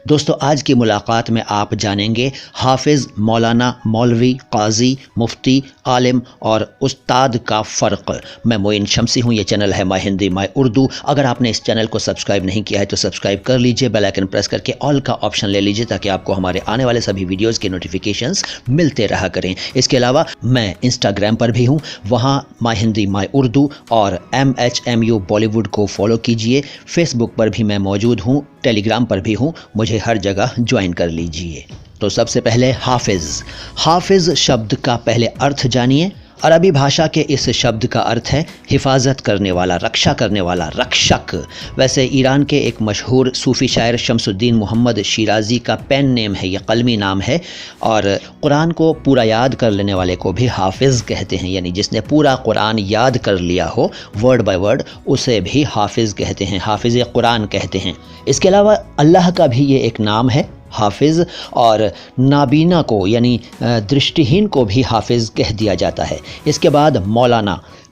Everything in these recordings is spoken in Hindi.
दोस्तों, आज की मुलाकात में आप जानेंगे हाफिज़, मौलाना, मौलवी, काजी, मुफ्ती, आलिम और उस्ताद का फ़र्क। मैं मोइन शमसी हूँ। ये चैनल है माय हिंदी माय उर्दू। अगर आपने इस चैनल को सब्सक्राइब नहीं किया है तो सब्सक्राइब कर लीजिए, बेल आइकन प्रेस करके ऑल का ऑप्शन ले लीजिए ताकि आपको हमारे आने वाले सभी वीडियोज़ के नोटिफिकेशंस मिलते रहा करें। इसके अलावा मैं इंस्टाग्राम पर भी हूँ, वहाँ माय हिंदी माय उर्दू और MHMU बॉलीवुड को फॉलो कीजिए। फेसबुक पर भी मैं मौजूद हूँ, टेलीग्राम पर भी हूँ, मुझे हर जगह ज्वाइन कर लीजिए। तो सबसे पहले हाफिज़ शब्द का पहले अर्थ जानिए। अरबी भाषा के इस शब्द का अर्थ है हिफाजत करने वाला, रक्षा करने वाला, रक्षक। वैसे ईरान के एक मशहूर सूफ़ी शायर शमसुद्दीन मोहम्मद शिराज़ी का पेन नेम है, ये कलमी नाम है। और कुरान को पूरा याद कर लेने वाले को भी हाफिज़ कहते हैं, यानी जिसने पूरा कुरान याद कर लिया हो वर्ड बाय वर्ड, उसे भी हाफिज़ कहते हैं, हाफिज़ कुरान कहते हैं। इसके अलावा अल्लाह का भी ये एक नाम है हाफिज़, और नाबीना को यानी दृष्टिहीन को भी हाफिज़ कह दिया जाता है। इसके बाद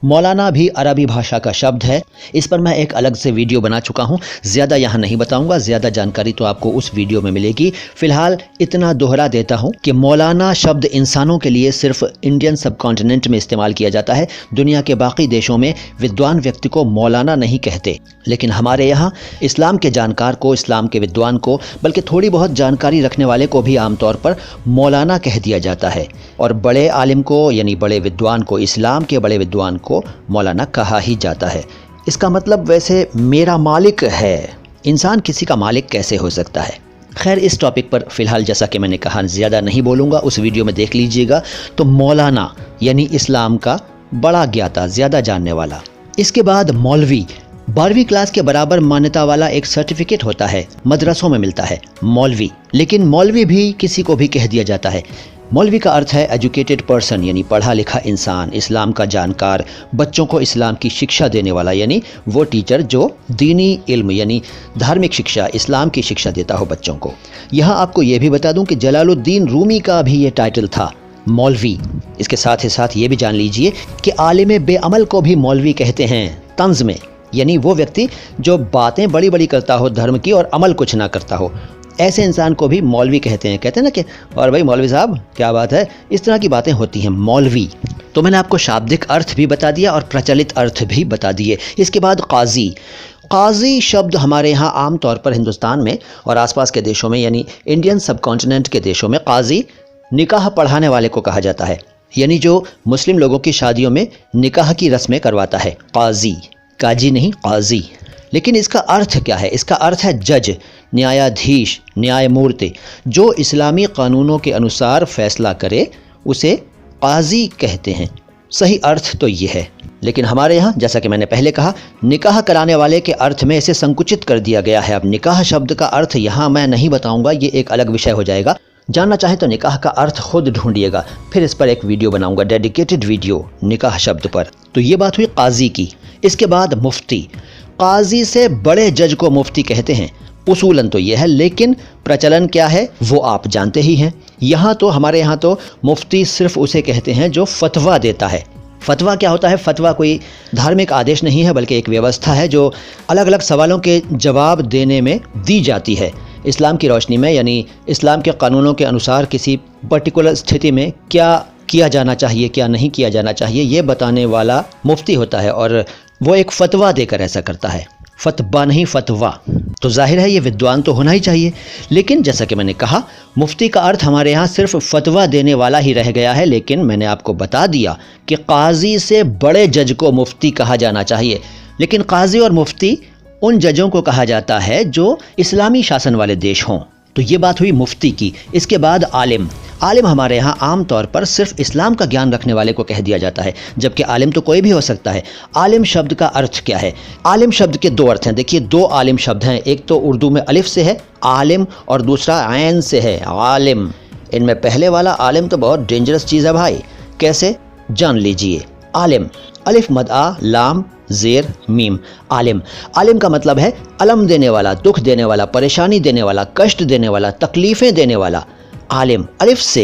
मौलाना भी अरबी भाषा का शब्द है। इस पर मैं एक अलग से वीडियो बना चुका हूँ, ज़्यादा यहाँ नहीं बताऊँगा, ज़्यादा जानकारी तो आपको उस वीडियो में मिलेगी। फ़िलहाल इतना दोहरा देता हूँ कि मौलाना शब्द इंसानों के लिए सिर्फ इंडियन सब कॉन्टिनेंट में इस्तेमाल किया जाता है। दुनिया के बाकी देशों में विद्वान व्यक्ति को मौलाना नहीं कहते, लेकिन हमारे यहाँ इस्लाम के जानकार को, इस्लाम के विद्वान को, बल्कि थोड़ी बहुत जानकारी रखने वाले को भी आमतौर पर मौलाना कह दिया जाता है। और बड़े आलिम को यानी बड़े विद्वान को, इस्लाम के बड़े विद्वान को मौलाना कहा ही जाता है। इसका मतलब वैसे मेरा मालिक है, इंसान किसी का मालिक कैसे हो सकता है। खैर, इस टॉपिक पर फ़िलहाल जैसा कि मैंने कहा ज़्यादा नहीं बोलूँगा, उस वीडियो में देख लीजिएगा। तो मौलाना यानी इस्लाम का बड़ा ज्ञाता, ज़्यादा जानने वाला। इसके बाद मौलवी, 12वीं क्लास के बराबर मान्यता वाला एक सर्टिफिकेट होता है, मदरसों में मिलता है मौलवी। लेकिन मौलवी भी किसी को भी कह दिया जाता है। मौलवी का अर्थ है एजुकेटेड पर्सन, यानी पढ़ा लिखा इंसान, इस्लाम का जानकार, बच्चों को इस्लाम की शिक्षा देने वाला, यानी वो टीचर जो दीनी इल्म यानी धार्मिक शिक्षा, इस्लाम की शिक्षा देता हो बच्चों को। यहाँ आपको ये भी बता दूँ कि जलालुद्दीन रूमी का भी ये टाइटल था, मौलवी। इसके साथ ही साथ ये भी जान लीजिए कि आलिम बेअमल को भी मौलवी कहते हैं तंज़ में, यानी वो व्यक्ति जो बातें बड़ी बड़ी करता हो धर्म की और अमल कुछ ना करता हो, ऐसे इंसान को भी मौलवी कहते हैं। कहते हैं ना कि और भाई मौलवी साहब क्या बात है, इस तरह की बातें होती हैं, मौलवी। तो मैंने आपको शाब्दिक अर्थ भी बता दिया और प्रचलित अर्थ भी बता दिए। इसके बाद काजी शब्द हमारे यहाँ आम तौर पर हिंदुस्तान में और आसपास के देशों में यानी इंडियन सब कॉन्टिनेंट के देशों में काजी निकाह पढ़ाने वाले को कहा जाता है, यानी जो मुस्लिम लोगों की शादियों में निकाह की रस्में करवाता है, काजी नहीं, काजी। लेकिन इसका अर्थ क्या है? इसका अर्थ है जज, न्यायाधीश, न्यायमूर्ति। जो इस्लामी कानूनों के अनुसार फैसला करे उसे काजी कहते हैं। सही अर्थ तो ये है। लेकिन हमारे यहाँ जैसा कि मैंने पहले कहा, निकाह कराने वाले के अर्थ में इसे संकुचित कर दिया गया है। अब निकाह शब्द का अर्थ यहाँ मैं नहीं बताऊँगा, ये एक अलग विषय हो जाएगा। जानना चाहे तो निकाह का अर्थ खुद ढूंढिएगा, फिर इस पर एक वीडियो बनाऊंगा, डेडिकेटेड वीडियो निकाह शब्द पर। तो ये बात हुई काजी की। इसके बाद मुफ्ती, काजी से बड़े जज को मुफ्ती कहते हैं। उसूलन तो ये है, लेकिन प्रचलन क्या है वो आप जानते ही हैं। यहाँ तो हमारे यहाँ तो मुफ्ती सिर्फ उसे कहते हैं जो फतवा देता है। फतवा क्या होता है? फतवा कोई धार्मिक आदेश नहीं है, बल्कि एक व्यवस्था है जो अलग अलग सवालों के जवाब देने में दी जाती है इस्लाम की रोशनी में, यानी इस्लाम के कानूनों के अनुसार किसी पर्टिकुलर स्थिति में क्या किया जाना चाहिए, क्या नहीं किया जाना चाहिए, ये बताने वाला मुफ्ती होता है। और वो एक फतवा देकर ऐसा करता है, फतवा नहीं फतवा। तो जाहिर है ये विद्वान तो होना ही चाहिए। लेकिन जैसा कि मैंने कहा, मुफ्ती का अर्थ हमारे यहाँ सिर्फ फतवा देने वाला ही रह गया है। लेकिन मैंने आपको बता दिया कि काजी से बड़े जज को मुफ्ती कहा जाना चाहिए। लेकिन काजी और मुफ्ती उन जजों को कहा जाता है जो इस्लामी शासन वाले देश हों। तो ये बात हुई मुफ्ती की। इसके बाद आलिम हमारे यहाँ आम तौर पर सिर्फ इस्लाम का ज्ञान रखने वाले को कह दिया जाता है, जबकि आलिम तो कोई भी हो सकता है। आलिम शब्द का अर्थ क्या है? आलिम शब्द के दो अर्थ हैं। देखिए, दो आलिम शब्द हैं, एक तो उर्दू में अलिफ से है आलिम और दूसरा ऐन से है आलिम। इनमें पहले वाला आलिम तो बहुत डेंजरस चीज़ है भाई। कैसे? जान लीजिए। आलिम, अलिफ मद आ, लाम ज़ेर मीम, आलिम का मतलब है अलम देने वाला, दुख देने वाला, परेशानी देने वाला, कष्ट देने वाला, तकलीफ़ें देने वाला। आलिम अलिफ से,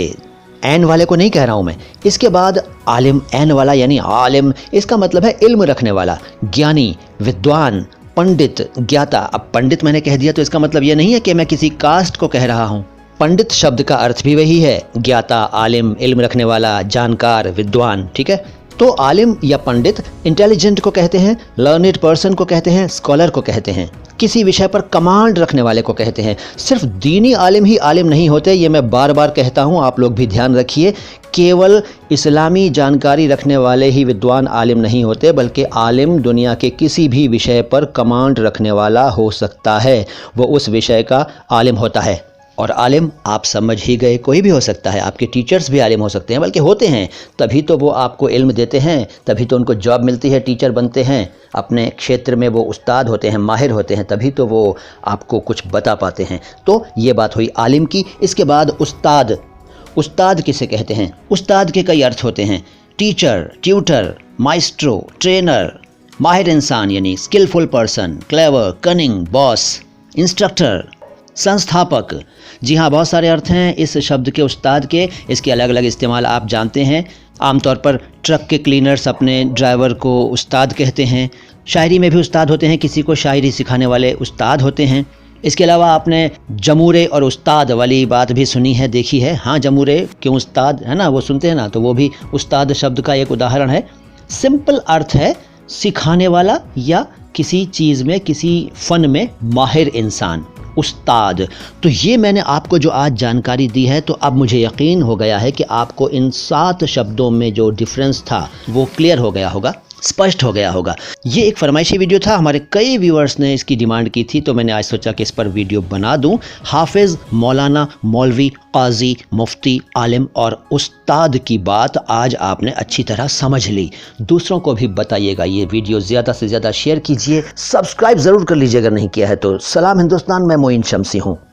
ऐन वाले को नहीं कह रहा हूँ मैं। इसके बाद आलिम ऐन वाला यानी आलिम, इसका मतलब है इल्म रखने वाला, ज्ञानी, विद्वान, पंडित, ज्ञाता। अब पंडित मैंने कह दिया तो इसका मतलब यह नहीं है कि मैं किसी कास्ट को कह रहा हूँ। पंडित शब्द का अर्थ भी वही है, ज्ञाता, आलिम, इल्म रखने वाला, जानकार, विद्वान। ठीक है, तो आलिम या पंडित इंटेलिजेंट को कहते हैं, लर्नेड पर्सन को कहते हैं, स्कॉलर को कहते हैं, किसी विषय पर कमांड रखने वाले को कहते हैं। सिर्फ दीनी आलिम ही आलिम नहीं होते, ये मैं बार बार कहता हूँ, आप लोग भी ध्यान रखिए। केवल इस्लामी जानकारी रखने वाले ही विद्वान आलिम नहीं होते, बल्कि आलिम दुनिया के किसी भी विषय पर कमांड रखने वाला हो सकता है, वो उस विषय का आलिम होता है। और आलिम आप समझ ही गए, कोई भी हो सकता है। आपके टीचर्स भी आलिम हो सकते हैं, बल्कि होते हैं, तभी तो वो आपको इल्म देते हैं, तभी तो उनको जॉब मिलती है, टीचर बनते हैं, अपने क्षेत्र में वो उस्ताद होते हैं, माहिर होते हैं, तभी तो वो आपको कुछ बता पाते हैं। तो ये बात हुई आलिम की। इसके बाद उस्ताद। उस्ताद किसे कहते हैं? उस्ताद के कई अर्थ होते हैं, टीचर, ट्यूटर, माइस्ट्रो, ट्रेनर, माहिर इंसान यानी skillful person, clever, cunning, boss, instructor, संस्थापक। जी हाँ, बहुत सारे अर्थ हैं इस शब्द के उस्ताद के। इसके अलग अलग इस्तेमाल आप जानते हैं। आमतौर पर ट्रक के क्लीनर्स अपने ड्राइवर को उस्ताद कहते हैं। शायरी में भी उस्ताद होते हैं, किसी को शायरी सिखाने वाले उस्ताद होते हैं। इसके अलावा आपने जमूरे और उस्ताद वाली बात भी सुनी है, देखी है। हाँ, जमूरे क्यों उस्ताद, है ना, वो सुनते हैं ना, तो वो भी उस्ताद शब्द का एक उदाहरण है। सिंपल अर्थ है सिखाने वाला या किसी चीज़ में, किसी फ़न में माहिर इंसान, उस्ताद। तो ये मैंने आपको जो आज जानकारी दी है, तो अब मुझे यकीन हो गया है कि आपको इन 7 शब्दों में जो डिफरेंस था वो क्लियर हो गया होगा, स्पष्ट हो गया होगा। ये एक फरमाइशी वीडियो था, हमारे कई व्यूअर्स ने इसकी डिमांड की थी, तो मैंने आज सोचा कि इस पर वीडियो बना दूं। हाफिज़, मौलाना, मौलवी, काजी, मुफ्ती, आलिम और उस्ताद की बात आज आपने अच्छी तरह समझ ली। दूसरों को भी बताइएगा, ये वीडियो ज़्यादा से ज़्यादा शेयर कीजिए, सब्सक्राइब ज़रूर कर लीजिए अगर नहीं किया है तो। सलाम हिंदुस्तान, मैं मोइन शम्सी हूँ।